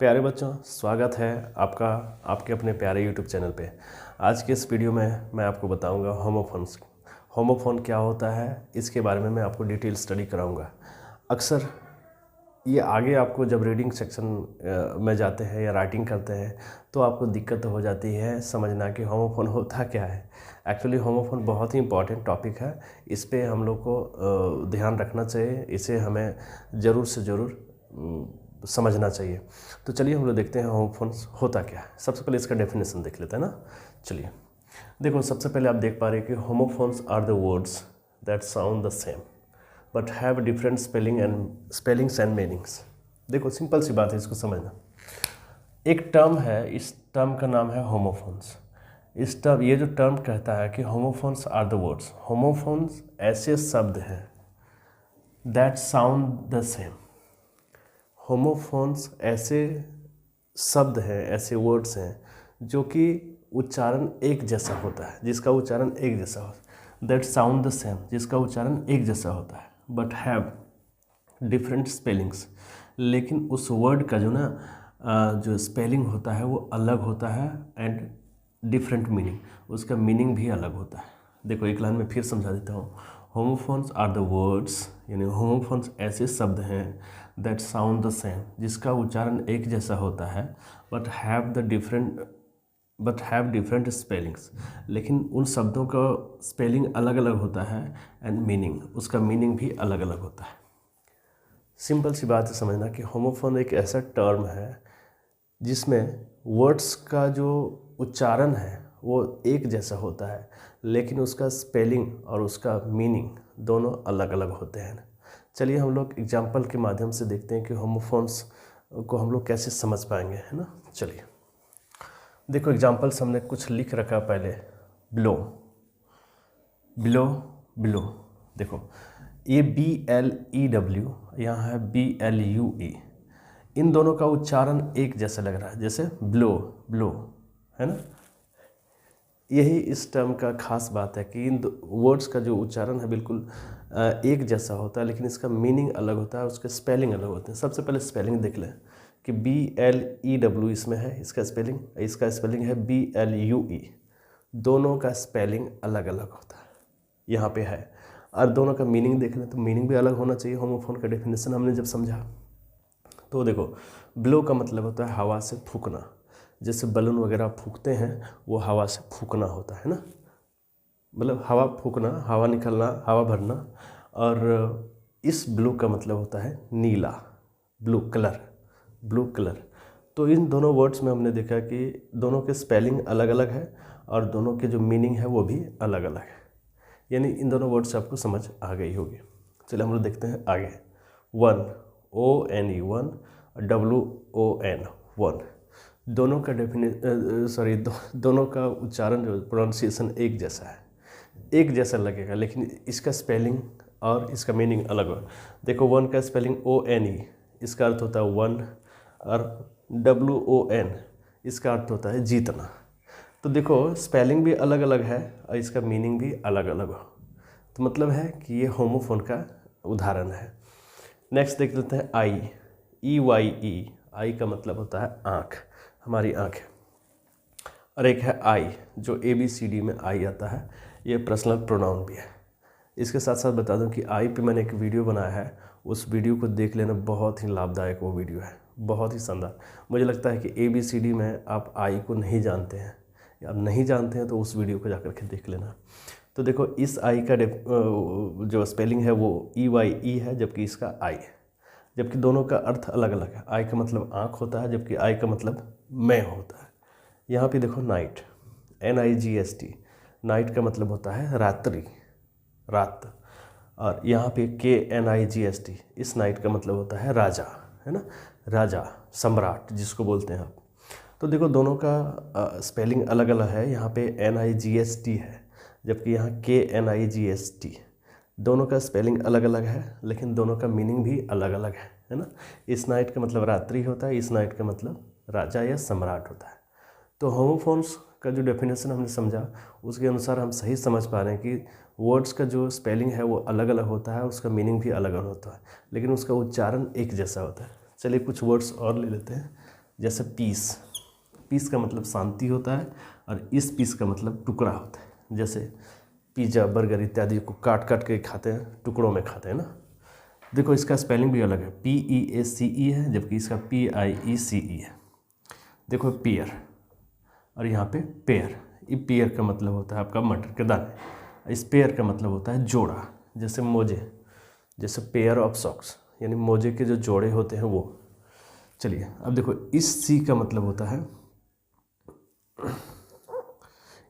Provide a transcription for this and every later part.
प्यारे बच्चों, स्वागत है आपका आपके अपने प्यारे यूट्यूब चैनल पे। आज के इस वीडियो में मैं आपको बताऊंगा होमोफोन्स। होमोफोन क्या होता है, इसके बारे में मैं आपको डिटेल स्टडी कराऊंगा। अक्सर ये आगे आपको जब रीडिंग सेक्शन में जाते हैं या राइटिंग करते हैं तो आपको दिक्कत हो जाती है समझना कि होमोफोन होता क्या है। एक्चुअली होमोफोन बहुत ही इंपॉर्टेंट टॉपिक है, इस पे हम लोग को ध्यान रखना चाहिए, इसे हमें ज़रूर से ज़रूर समझना चाहिए। तो चलिए हम लोग देखते हैं होमोफोन्स होता क्या है। सबसे पहले इसका डेफिनेशन देख लेते हैं ना। चलिए देखो, सबसे पहले आप देख पा रहे हैं कि homophones are the words that sound the same but have different spellings and meanings. देखो सिंपल सी बात है, इसको समझना। एक टर्म है, इस टर्म का नाम है होमोफोन्स। इस टर्म ये जो टर्म कहता है कि homophones are the words, homophones ऐसे शब्द हैं that sound the same. Homophones ऐसे शब्द हैं, ऐसे वर्ड्स हैं जो कि उच्चारण एक जैसा होता है, जिसका उच्चारण एक जैसा होता है। दैट साउंड द सेम, जिसका उच्चारण एक जैसा होता है, बट हैव डिफरेंट स्पेलिंग्स। लेकिन उस वर्ड का जो जो स्पेलिंग होता है वो अलग होता है एंड डिफरेंट मीनिंग, उसका मीनिंग भी अलग होता है। देखो एक लाइन में फिर समझा देता हूँ। होमोफोन्स आर द वर्ड्स, यानी होमोफोन्स ऐसे शब्द हैं दैट साउंड द सेम, जिसका उच्चारण एक जैसा होता है, बट हैव डिफरेंट स्पेलिंग्स। लेकिन उन शब्दों का स्पेलिंग अलग अलग होता है एंड मीनिंग, उसका मीनिंग भी अलग अलग होता है। सिंपल सी बात है समझना कि होमोफोन एक ऐसा टर्म है जिसमें वर्ड्स का जो उच्चारण है वो एक जैसा होता है, लेकिन उसका स्पेलिंग और उसका मीनिंग दोनों अलग अलग होते हैं। चलिए हम लोग एग्जाम्पल के माध्यम से देखते हैं कि होमोफोन्स को हम लोग कैसे समझ पाएंगे, है ना। चलिए देखो एग्जाम्पल्स हमने कुछ लिख रखा पहले। Below, below, below. देखो ये BLEW, यहाँ है BLUE। इन दोनों का उच्चारण एक जैसा लग रहा है, जैसे ब्लो, ब्लो, है ना। यही इस टर्म का खास बात है कि इन वर्ड्स का जो उच्चारण है बिल्कुल एक जैसा होता है, लेकिन इसका मीनिंग अलग होता है, उसके स्पेलिंग अलग होते हैं। सबसे पहले स्पेलिंग देख लें कि BLEW इसमें है, इसका स्पेलिंग है BLUE। दोनों का स्पेलिंग अलग अलग होता है, यहाँ पे है। और दोनों का मीनिंग देख लें तो मीनिंग भी अलग होना चाहिए। होमोफोन का डेफिनेशन हमने जब समझा तो देखो, ब्लो का मतलब होता है हवा से फूंकना, जैसे बलून वगैरह फूंकते हैं वो हवा से फूंकना होता है ना, मतलब हवा फूंकना, हवा निकलना, हवा भरना। और इस ब्लू का मतलब होता है नीला, ब्लू कलर, ब्लू कलर। तो इन दोनों वर्ड्स में हमने देखा कि दोनों के स्पेलिंग अलग अलग है और दोनों के जो मीनिंग है वो भी अलग अलग है, यानी इन दोनों वर्ड से आपको समझ आ गई होगी। चलिए हम लोग देखते हैं आगे। One, ONE, one, WON, one. दोनों का दोनों का उच्चारण जो प्रोनाउंसिएशन एक जैसा है, एक जैसा लगेगा, लेकिन इसका स्पेलिंग और इसका मीनिंग अलग हो। देखो वन का स्पेलिंग ONE, इसका अर्थ होता है वन, और WON इसका अर्थ होता है जीतना। तो देखो स्पेलिंग भी अलग अलग है और इसका मीनिंग भी अलग अलग हो, तो मतलब है कि ये होमोफोन का उदाहरण है। नेक्स्ट देख लेते हैं आई, EYE। आई का मतलब होता है आँख, हमारी आँख है। और एक है आई, जो ABCD में आई आता है, ये पर्सनल प्रोनाउन भी है। इसके साथ साथ बता दूं कि आई पे मैंने एक वीडियो बनाया है, उस वीडियो को देख लेना, बहुत ही लाभदायक वो वीडियो है, बहुत ही शानदार। मुझे लगता है कि ABCD में आप आई को नहीं जानते हैं, या आप नहीं जानते हैं तो उस वीडियो को जाकर के देख लेना। तो देखो इस आई का जो स्पेलिंग है वो EYE है, जबकि इसका आई है, जबकि दोनों का अर्थ अलग अलग है। आई का मतलब आँख होता है, जबकि आई का मतलब मैं होता है। यहाँ पे देखो नाइट, NIGHT, नाइट का मतलब होता है रात्रि, रात। और यहाँ पे KNIGHT, इस नाइट का मतलब होता है राजा, है ना, राजा, सम्राट जिसको बोलते हैं आप। तो देखो दोनों का स्पेलिंग अलग अलग है, यहाँ पे NIGHT है, जबकि यहाँ KNIGHT। दोनों का स्पेलिंग अलग अलग है, लेकिन दोनों का मीनिंग भी अलग अलग है ना। इस नाइट का मतलब रात्रि होता है, इस नाइट का मतलब राजा या सम्राट होता है। तो होमोफोन्स का जो डेफिनेशन हमने समझा, उसके अनुसार हम सही समझ पा रहे हैं कि वर्ड्स का जो स्पेलिंग है वो अलग अलग होता है, उसका मीनिंग भी अलग अलग होता है, लेकिन उसका उच्चारण एक जैसा होता है। चलिए कुछ वर्ड्स और ले लेते हैं। जैसे पीस, पीस का मतलब शांति होता है, और इस पीस का मतलब टुकड़ा होता है। जैसे पिज़्ज़ा, बर्गर इत्यादि को काट काट के खाते हैं, टुकड़ों में खाते हैं ना। देखो इसका स्पेलिंग भी अलग है, PEACE है, जबकि इसका PIECE है। देखो पियर, और यहाँ पे पेयर। ये पेयर का मतलब होता है आपका मटर के दाने, इस पेयर का मतलब होता है जोड़ा। जैसे मोजे, जैसे पेयर ऑफ सॉक्स, यानी मोजे के जो जोड़े होते हैं वो। चलिए अब देखो इस सी का मतलब होता है,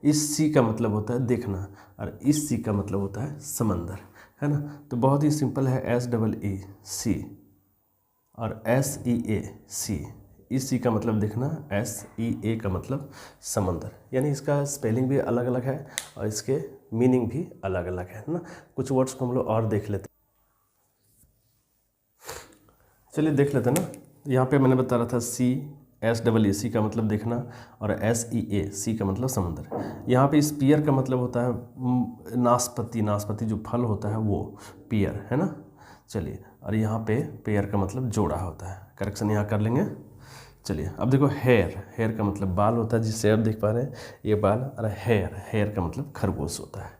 इस सी का मतलब होता है देखना, और इस सी का मतलब होता है समंदर, है ना। तो बहुत ही सिंपल है, SEE और SEAC। इस सी का मतलब देखना, SEA का मतलब समंदर, यानी इसका स्पेलिंग भी अलग अलग है और इसके मीनिंग भी अलग अलग है ना। कुछ वर्ड्स को हम लोग और देख लेते हैं। चलिए देख लेते हैं ना। यहाँ पे मैंने बता रहा था SEAC का मतलब देखना, और SEAC का मतलब समंदर। यहाँ पे इस पियर का मतलब होता है नाशपाती, नाशपाती जो फल होता है वो पियर, है ना। चलिए, और यहाँ पे पेयर का मतलब जोड़ा होता है, करेक्शन यहाँ कर लेंगे। चलिए अब देखो हेयर, हेयर का मतलब बाल होता है, जिससे आप देख पा रहे हैं ये बाल, और हेयर, हेयर का मतलब खरगोश होता है।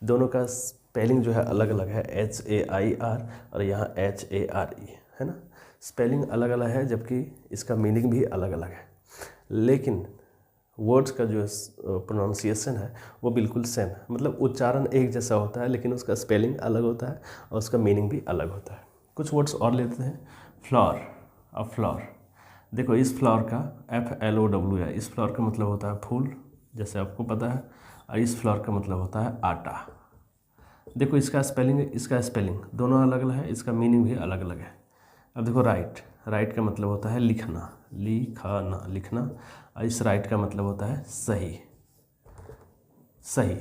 दोनों का स्पेलिंग जो है अलग अलग है, HAIR और यहाँ HARE, है ना। स्पेलिंग अलग अलग है, जबकि इसका मीनिंग भी अलग अलग है, लेकिन वर्ड्स का जो प्रोनाउंसिएशन है वो बिल्कुल सेम है। मतलब उच्चारण एक जैसा होता है, लेकिन उसका स्पेलिंग अलग होता है और उसका मीनिंग भी अलग होता है। कुछ वर्ड्स और लेते हैं। फ्लावर, और फ्लावर, देखो इस फ्लावर का FLOWR, इस फ्लावर का मतलब होता है फूल, जैसे आपको पता है, और इस फ्लावर का मतलब होता है आटा। देखो इसका स्पेलिंग, इसका स्पेलिंग दोनों अलग अलग है, इसका मीनिंग भी अलग अलग है। अब देखो राइट, राइट का मतलब होता है लिखना, लिखना, लिखना, और इस राइट का मतलब होता है सही, सही।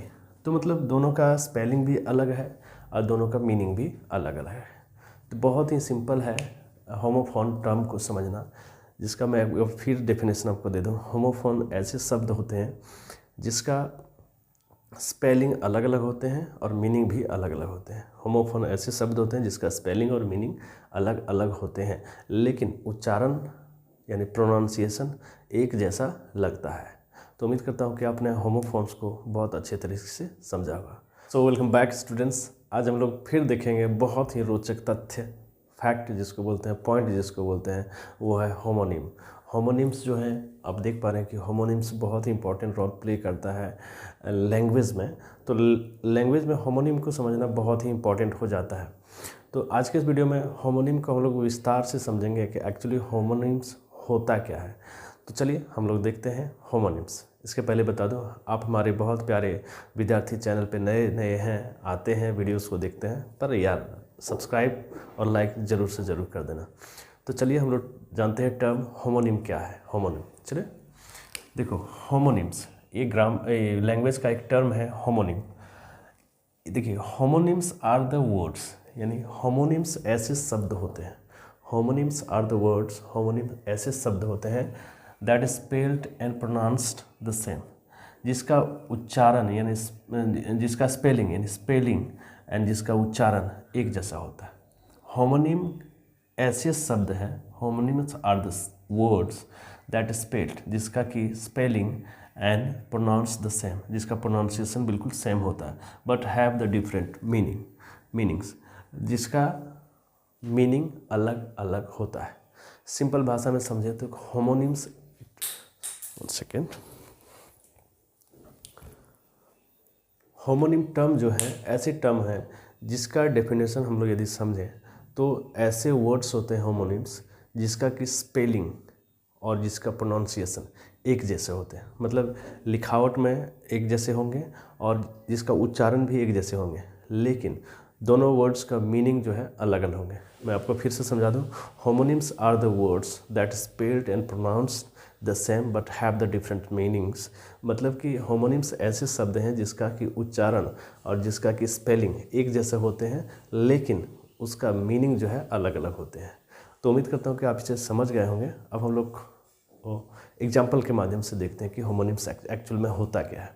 तो मतलब दोनों का स्पेलिंग भी अलग है और दोनों का मीनिंग भी अलग अलग है। तो बहुत ही सिंपल है होमोफोन टर्म को समझना, जिसका मैं फिर डेफिनेशन आपको दे दूँ। होमोफोन ऐसे शब्द होते हैं जिसका स्पेलिंग अलग अलग होते हैं और मीनिंग भी अलग अलग होते हैं। होमोफोन ऐसे शब्द होते हैं जिसका स्पेलिंग और मीनिंग अलग अलग होते हैं, लेकिन उच्चारण यानी प्रोनाउंसिएशन एक जैसा लगता है। तो उम्मीद करता हूँ कि आपने होमोफोन्स को बहुत अच्छे तरीके से समझा होगा। So welcome back students. आज हम लोग फिर देखेंगे बहुत ही रोचक तथ्य, फैक्ट जिसको बोलते हैं, पॉइंट जिसको बोलते हैं, वो है होमोनिम। होमोनिम्स जो हैं, आप देख पा रहे हैं कि होमोनिम्स बहुत ही इंपॉर्टेंट रोल प्ले करता है लैंग्वेज में। तो लैंग्वेज में होमोनिम को समझना बहुत ही इंपॉर्टेंट हो जाता है। तो आज के इस वीडियो में होमोनिम को हम लोग विस्तार से समझेंगे कि एक्चुअली होमोनिम्स होता क्या है। तो चलिए हम लोग देखते हैं होमोनिम्स। इसके पहले बता दूं, आप हमारे बहुत प्यारे विद्यार्थी चैनल पे नए नए हैं, आते हैं, वीडियोस को देखते हैं, पर यार सब्सक्राइब और लाइक ज़रूर से ज़रूर कर देना। तो चलिए हम लोग जानते हैं टर्म होमोनिम क्या है। होमोनिम, चलिए देखो होमोनिम्स, ये लैंग्वेज का एक टर्म है होमोनिम। देखिए होमोनिम्स आर द वर्ड्स, यानी होमोनिम्स ऐसे शब्द होते हैं, homonyms are the words, homonym ऐसे शब्द होते हैं that spelled and pronounced the same, जिसका उच्चारण यानी जिसका स्पेलिंग यानी स्पेलिंग एंड जिसका उच्चारण एक जैसा होता है। होमोनिम ऐसे शब्द हैं, homonyms are the words that spelled, जिसका कि spelling and pronounce the same, जिसका प्रोनाउंसिएशन बिल्कुल सेम होता है, but have the different meanings, जिसका मीनिंग अलग अलग होता है। सिंपल भाषा में समझे तो होमोनिम्स, सेकेंड, होमोनिम टर्म जो है ऐसे टर्म है जिसका डेफिनेशन हम लोग यदि समझें तो ऐसे वर्ड्स होते हैं होमोनिम्स जिसका कि स्पेलिंग और जिसका प्रोनाउंसिएशन एक जैसे होते हैं, मतलब लिखावट में एक जैसे होंगे और जिसका उच्चारण भी एक जैसे होंगे, लेकिन दोनों वर्ड्स का मीनिंग जो है अलग अलग होंगे। मैं आपको फिर से समझा दूं, homonyms are the words that spelled and pronounced the same but have the different meanings. मतलब कि होमोनिम्स ऐसे शब्द हैं जिसका कि उच्चारण और जिसका कि स्पेलिंग एक जैसे होते हैं, लेकिन उसका मीनिंग जो है अलग अलग होते हैं। तो उम्मीद करता हूँ कि आप इसे समझ गए होंगे। अब हम लोग एग्जाम्पल के माध्यम से देखते हैं कि होमोनिम्स एक्चुअल में होता क्या है।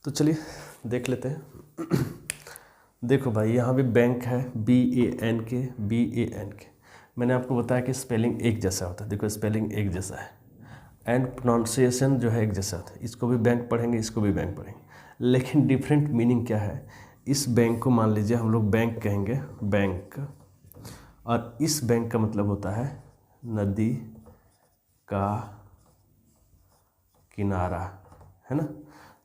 तो चलिए देख लेते हैं। देखो भाई, यहाँ भी बैंक है, BANK। मैंने आपको बताया कि स्पेलिंग एक जैसा होता है। देखो स्पेलिंग एक जैसा है, एंड प्रोनाउंसिएशन जो है एक जैसा था, इसको भी बैंक पढ़ेंगे, इसको भी बैंक पढ़ेंगे, लेकिन डिफरेंट मीनिंग क्या है। इस बैंक को मान लीजिए हम लोग बैंक कहेंगे, बैंक, और इस बैंक का मतलब होता है नदी का किनारा, है ना।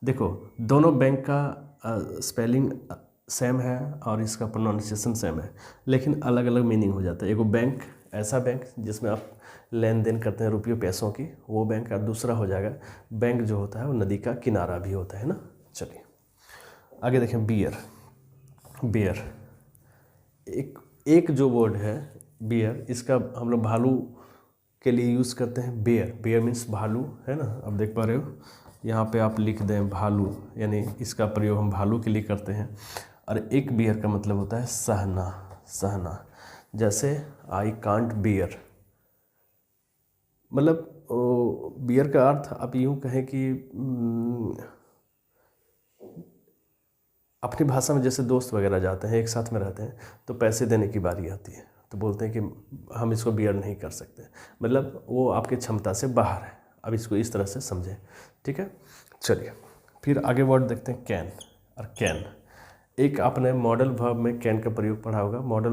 देखो दोनों बैंक का स्पेलिंग सेम है और इसका प्रोनाउंसिएशन सेम है, लेकिन अलग अलग मीनिंग हो जाता है। एगो बैंक ऐसा बैंक जिसमें आप लेन देन करते हैं रुपये पैसों की, वो बैंक, और दूसरा हो जाएगा बैंक जो होता है वो नदी का किनारा भी होता है ना। चलिए आगे देखें, बियर। बियर एक जो वर्ड है बियर, इसका हम लोग भालू के लिए यूज़ करते हैं। बेयर, बेयर मीन्स भालू, है ना। अब देख पा रहे हो यहाँ पे आप लिख दें भालू, यानी इसका प्रयोग हम भालू के लिए करते हैं। और एक बियर का मतलब होता है सहना, सहना। जैसे आई कांट बियर, मतलब बियर का अर्थ आप यूँ कहें कि अपनी भाषा में जैसे दोस्त वगैरह जाते हैं, एक साथ में रहते हैं, तो पैसे देने की बारी आती है तो बोलते हैं कि हम इसको बियर नहीं कर सकते, मतलब वो आपकी क्षमता से बाहर है। अब इसको इस तरह से समझें, ठीक है। चलिए फिर आगे वर्ड देखते हैं, कैन और कैन। एक आपने मॉडल वर्ब में कैन का प्रयोग पढ़ा होगा, मॉडल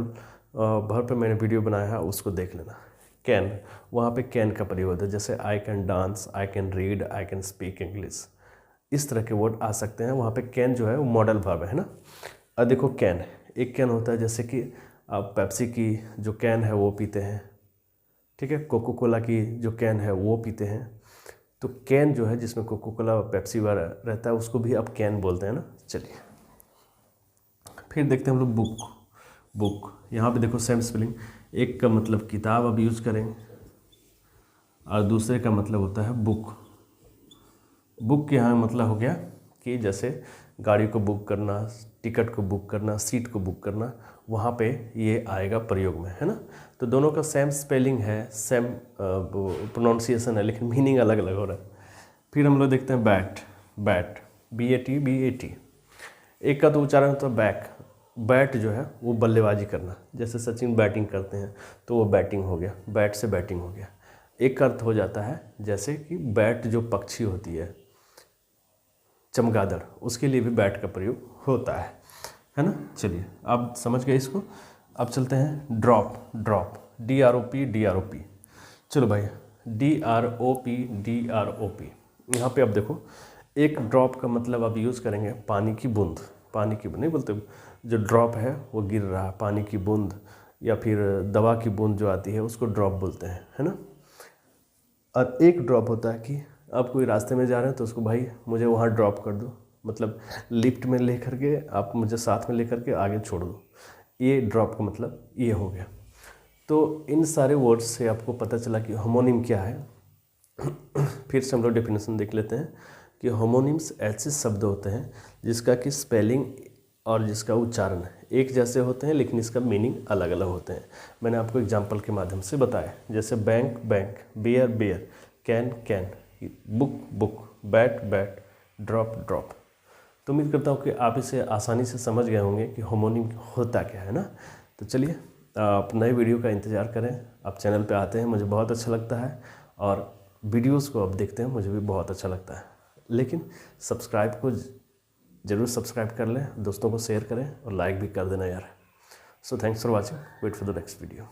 वर्ब पे मैंने वीडियो बनाया है, उसको देख लेना। कैन, वहाँ पे कैन का प्रयोग होता है, जैसे I can dance, I can read, I can speak English, इस तरह के वर्ड आ सकते हैं। वहाँ पे कैन जो है वो मॉडल वर्ब है ना। अब देखो कैन, एक कैन होता है जैसे कि आप पेप्सी की जो कैन है वो पीते हैं, ठीक है, कोको कोला की जो कैन है वो पीते हैं, तो कैन जो है जिसमें कोको कोला पेप्सी वाला रहता है उसको भी आप कैन बोलते हैं ना। चलिए फिर देखते हैं हम लोग बुक। बुक, यहाँ पे देखो सेम स्पेलिंग, एक का मतलब किताब अब यूज़ करेंगे और दूसरे का मतलब होता है बुक। बुक के यहाँ मतलब हो गया कि जैसे गाड़ी को बुक करना, टिकट को बुक करना, सीट को बुक करना, वहाँ पे ये आएगा प्रयोग में, है ना। तो दोनों का सेम स्पेलिंग है, सेम प्रोनाउंसिएशन है, लेकिन मीनिंग अलग अलग हो रहा है। फिर हम लोग देखते हैं बैट। बैट, BAT, BAT, एक का तो उच्चारण होता है बैक। बैट जो है वो बल्लेबाजी करना, जैसे सचिन बैटिंग करते हैं तो वो बैटिंग हो गया, बैट से बैटिंग हो गया। एक का अर्थ हो जाता है जैसे कि बैट जो पक्षी होती है, चमगादड़, उसके लिए भी बैट का प्रयोग होता है ना। चलिए आप समझ गए इसको। अब चलते हैं ड्रॉप। Drop, DROP, DROP। चलो भाई, DROP, DROP। यहाँ पे अब देखो, एक ड्रॉप का मतलब आप यूज़ करेंगे पानी की बूंद। पानी की बूंद नहीं बोलते, जो ड्रॉप है वो गिर रहा है, पानी की बूंद, या फिर दवा की बूंद जो आती है उसको ड्रॉप बोलते हैं, है ना। और एक ड्रॉप होता है कि आप कोई रास्ते में जा रहे हैं तो उसको भाई मुझे वहाँ ड्रॉप कर दो, मतलब लिफ्ट में ले करके आप मुझे साथ में ले करके आगे छोड़ दो, ये ड्रॉप का मतलब ये हो गया। तो इन सारे वर्ड्स से आपको पता चला कि होमोनिम क्या है। फिर से हम लोग डेफिनेशन देख लेते हैं कि होमोनिम्स ऐसे शब्द होते हैं जिसका कि स्पेलिंग और जिसका उच्चारण एक जैसे होते हैं, लेकिन इसका मीनिंग अलग अलग होते हैं। मैंने आपको एग्जांपल के माध्यम से बताया, जैसे bank, bank, bear, bear, can, can, book, book, bat, bat, drop, drop. तो उम्मीद करता हूँ कि आप इसे आसानी से समझ गए होंगे कि होमोनिम होता क्या है ना। तो चलिए आप नए वीडियो का इंतज़ार करें। आप चैनल पे आते हैं, मुझे बहुत अच्छा लगता है, और वीडियोस को आप देखते हैं, मुझे भी बहुत अच्छा लगता है। लेकिन सब्सक्राइब को ज़रूर सब्सक्राइब कर लें, दोस्तों को शेयर करें और लाइक भी कर देना यार। So thanks for watching, wait for the next video.